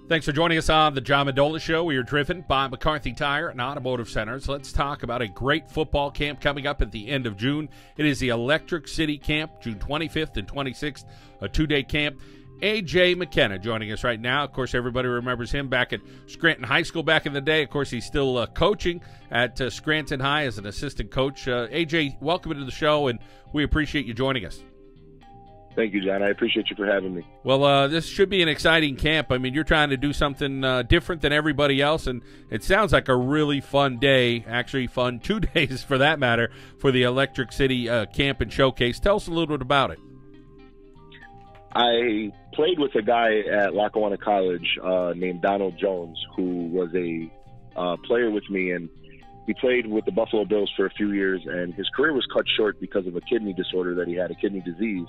Thanks for joining us on the John Mendola Show. We are driven by McCarthy Tire and Automotive Centers. Let's talk about a great football camp coming up at the end of June. It is the Electric City Camp, June 25th and 26th, a two-day camp. AJ McKenna joining us right now. Of course, everybody remembers him back at Scranton High School back in the day. Of course, he's still coaching at Scranton High as an assistant coach. AJ, welcome to the show, and we appreciate you joining us. Thank you, John. I appreciate you for having me. Well, this should be an exciting camp. I mean, you're trying to do something different than everybody else, and it sounds like a really fun day, actually fun 2 days for that matter, for the Electric City Camp and Showcase. Tell us a little bit about it. I played with a guy at Lackawanna College named Donald Jones, who was a player with me, and he played with the Buffalo Bills for a few years, and his career was cut short because of a kidney disorder that he had, a kidney disease.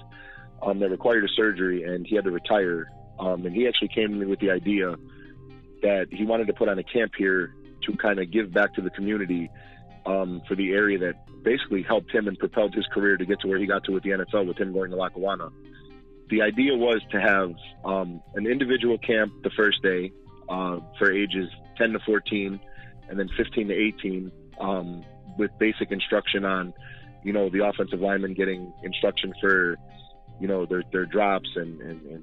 That required a surgery, and he had to retire. And he actually came to me with the idea that he wanted to put on a camp here to kind of give back to the community for the area that basically helped him and propelled his career to get to where he got to with the NFL, with him going to Lackawanna. The idea was to have an individual camp the first day for ages 10 to 14 and then 15 to 18 with basic instruction on, the offensive linemen getting instruction for their drops and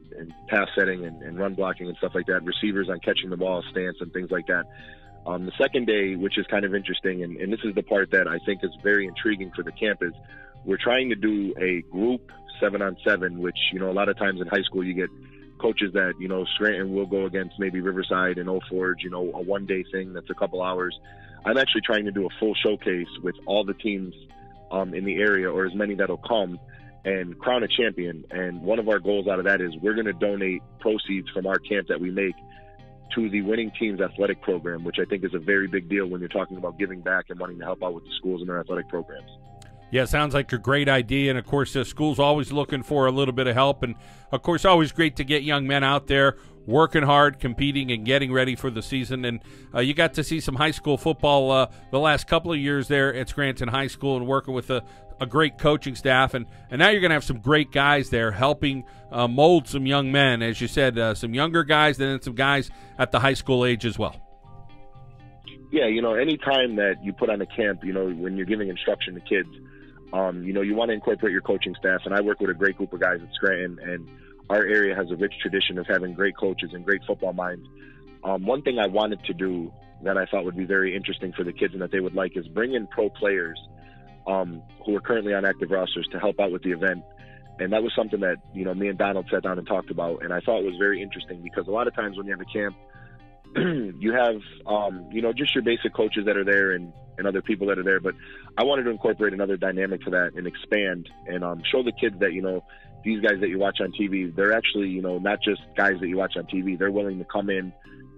pass setting and run blocking and stuff like that, receivers on catching the ball, stance and things like that. The second day, which is kind of interesting, and this is the part that I think is very intriguing for the camp, is we're trying to do a group 7-on-7, which, a lot of times in high school you get coaches that, Scranton will go against maybe Riverside and Old Forge, a one-day thing that's a couple hours. I'm actually trying to do a full showcase with all the teams in the area, or as many that'll come, and crown a champion. And one of our goals out of that is we're going to donate proceeds from our camp that we make to the winning team's athletic program, which I think is a very big deal when you're talking about giving back and wanting to help out with the schools and their athletic programs. Yeah, sounds like a great idea, and of course the school's always looking for a little bit of help, and of course always great to get young men out there working hard, competing, and getting ready for the season. And you got to see some high school football the last couple of years there at Scranton High School and working with a great coaching staff, and now you're going to have some great guys there helping mold some young men, as you said, some younger guys, and then some guys at the high school age as well. Yeah, any time that you put on a camp, when you're giving instruction to kids, you want to incorporate your coaching staff, and I work with a great group of guys at Scranton, and our area has a rich tradition of having great coaches and great football minds. One thing I wanted to do that I thought would be very interesting for the kids and that they would like is bring in pro players who are currently on active rosters to help out with the event. And that was something that, me and Donald sat down and talked about, and I thought it was very interesting because a lot of times when you have a camp, you have, just your basic coaches that are there and other people that are there. But I wanted to incorporate another dynamic to that and expand and show the kids that, these guys that you watch on TV, they're actually, not just guys that you watch on TV. They're willing to come in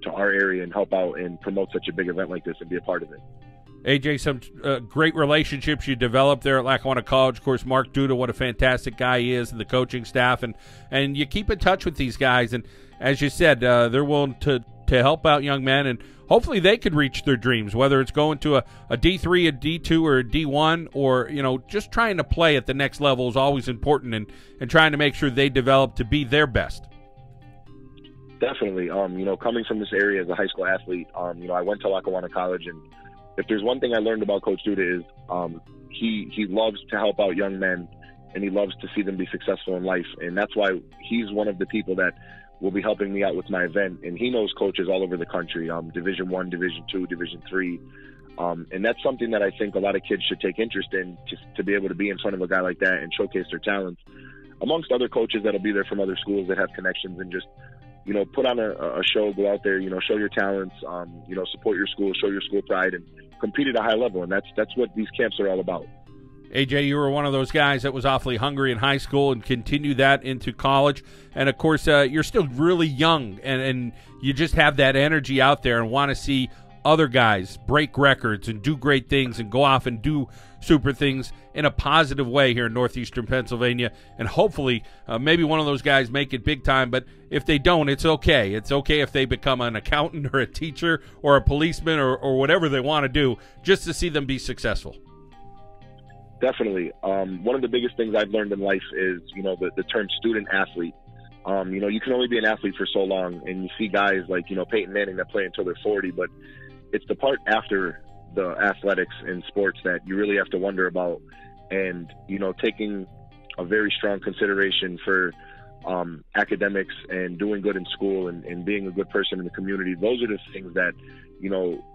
to our area and help out and promote such a big event like this and be a part of it. AJ, some great relationships you developed there at Lackawanna College. Of course, Mark Duda, what a fantastic guy he is, and the coaching staff. And you keep in touch with these guys. And as you said, they're willing to help out young men, and hopefully they could reach their dreams, whether it's going to a D3, a D2, or a D1, or, just trying to play at the next level is always important, and trying to make sure they develop to be their best. Definitely. Coming from this area as a high school athlete, I went to Lackawanna College, and if there's one thing I learned about Coach Duda is he loves to help out young men, and he loves to see them be successful in life. And that's why he's one of the people that will be helping me out with my event. And he knows coaches all over the country, Division I, Division II, Division III. And that's something that I think a lot of kids should take interest in, to be able to be in front of a guy like that and showcase their talents, amongst other coaches that'll be there from other schools that have connections, and just put on a show, go out there, show your talents, support your school, show your school pride, and compete at a high level. And that's what these camps are all about. AJ, you were one of those guys that was awfully hungry in high school and continued that into college. And, of course, you're still really young, and you just have that energy out there and want to see other guys break records and do great things and go off and do super things in a positive way here in northeastern Pennsylvania. And hopefully maybe one of those guys make it big time. But if they don't, it's okay. It's okay if they become an accountant or a teacher or a policeman or whatever they want to do, just to see them be successful. Definitely. One of the biggest things I've learned in life is, the term student athlete. You can only be an athlete for so long, and you see guys like, Peyton Manning that play until they're 40, but it's the part after the athletics and sports that you really have to wonder about. And, taking a very strong consideration for academics and doing good in school and being a good person in the community. Those are the things that,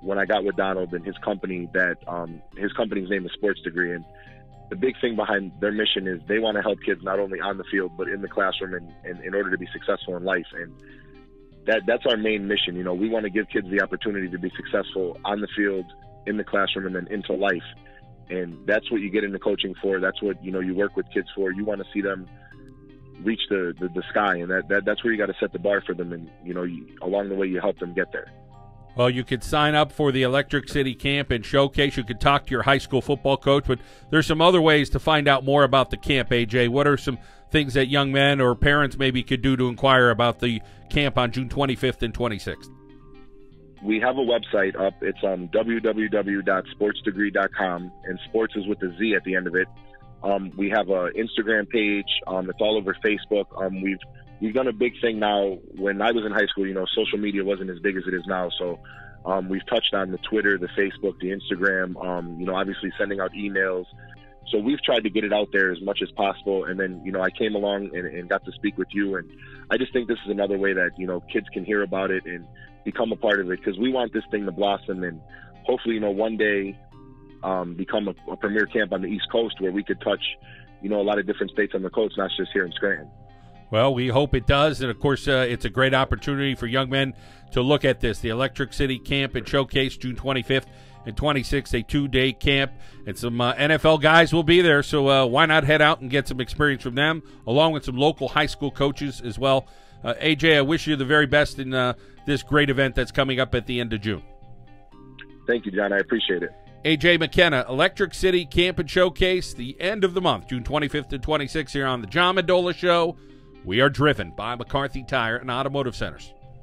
when I got with Donald and his company, that his company's name is Sports Degree. And the big thing behind their mission is they want to help kids not only on the field, but in the classroom and in order to be successful in life. And that's our main mission. We want to give kids the opportunity to be successful on the field, in the classroom, and then into life. And that's what you get into coaching for. That's what, you work with kids for. You want to see them reach the sky, and that's where you got to set the bar for them. And, along the way, you help them get there. Well, you could sign up for the Electric City Camp and Showcase. You could talk to your high school football coach, but there's some other ways to find out more about the camp, AJ. What are some things that young men or parents maybe could do to inquire about the camp on June 25th and 26th? We have a website up. It's www.sportsdegree.com, and sports is with a Z at the end of it. We have an Instagram page. It's all over Facebook. We've done a big thing now. When I was in high school, social media wasn't as big as it is now. So we've touched on the Twitter, the Facebook, the Instagram, obviously sending out emails. So we've tried to get it out there as much as possible. And then, I came along and got to speak with you. And I just think this is another way that, kids can hear about it and become a part of it, because we want this thing to blossom and hopefully, one day become a premier camp on the East Coast where we could touch, a lot of different states on the coast, not just here in Scranton. Well, we hope it does, and of course, it's a great opportunity for young men to look at this. The Electric City Camp and Showcase, June 25th and 26th, a 2-day camp, and some NFL guys will be there, so why not head out and get some experience from them, along with some local high school coaches as well. AJ, I wish you the very best in this great event that's coming up at the end of June. Thank you, John. I appreciate it. AJ McKenna, Electric City Camp and Showcase, the end of the month, June 25th and 26th, here on the John Mendola Show. We are driven by McCarthy Tire and Automotive Centers.